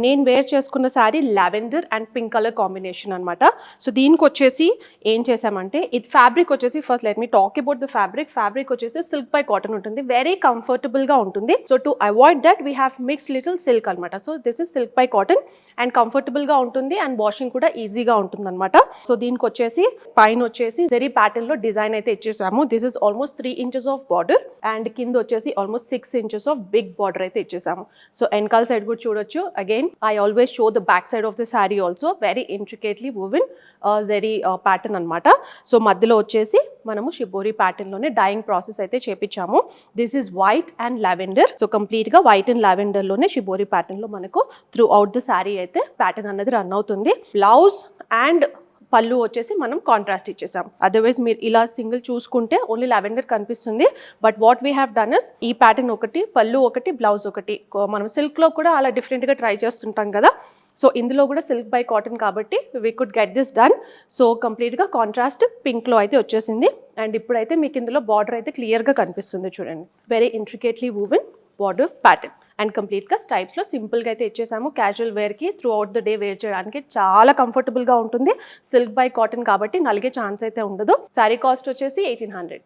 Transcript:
నేను వేర్ చేసుకున్న sari lavender and pink colour combination అనమాట. సో దీనికి వచ్చేసి ఏం చేసామంటే ఫ్యాబ్రిక్ వచ్చేసి first let me talk about the fabric వచ్చేసి సిల్క్ బై కాటన్ ఉంటుంది, వెరీ కంఫర్టబుల్ గా ఉంటుంది. So to avoid that we have mixed little silk అనమాట. So this is silk by cotton and comfortable గా ఉంటుంది అండ్ వాషింగ్ కూడా ఈజీగా ఉంటుంది అనమాట. సో దీనికి వచ్చేసి పైన వచ్చేసి జెరీ ప్యాటర్న్ లో డిజైన్ అయితే ఇచ్చేసాము. This is almost 3 inches of border and కింద వచ్చేసి almost 6 inches of big border అయితే ఇచ్చేసాము. సో వెనకాల సైడ్ కూడా చూడొచ్చు. Again I always show the back side of the saree also, very intricately woven zari pattern anamata. So మధ్యలో వచ్చేసి మనము షిబోరి ప్యాటర్న్ లోనే డైయింగ్ ప్రాసెస్ అయితే చేపించాము. This is white and lavender. So complete గా వైట్ అండ్ లావెండర్ లోనే shibori pattern లో మనకు త్రూ అవుట్ ద శారీ అయితే ప్యాటర్న్ అనేది రన్ అవుతుంది. బ్లౌజ్ అండ్ పళ్ళు వచ్చేసి మనం కాంట్రాస్ట్ ఇచ్చేసాం. అదర్వైజ్ మీరు ఇలా సింగిల్ చూసుకుంటే ఓన్లీ లావెండర్ కనిపిస్తుంది. But what we have done is ఈ ప్యాటర్న్ ఒకటి, పళ్ళు ఒకటి, బ్లౌజ్ ఒకటి. మనం సిల్క్ లో కూడా అలా డిఫరెంట్ గా ట్రై చేస్తుంటాం కదా. సో ఇందులో కూడా సిల్క్ బై కాటన్ కాబట్టి we could get this done. So కంప్లీట్గా కాంట్రాస్ట్ పింక్లో అయితే వచ్చేసింది. అండ్ ఇప్పుడైతే మీకు ఇందులో బార్డర్ అయితే క్లియర్గా కనిపిస్తుంది చూడండి. Very intricately woven border pattern and కంప్లీట్గా స్టైప్స్లో సింపుల్గా అయితే ఇచ్చేసాము. క్యాజువల్ వేర్కి throughout the day wear చేయడానికి చాలా కంఫర్టబుల్గా ఉంటుంది. సిల్క్ బై కాటన్ కాబట్టి నలిగే ఛాన్స్ అయితే ఉండదు. శారీ కాస్ట్ వచ్చేసి 1800.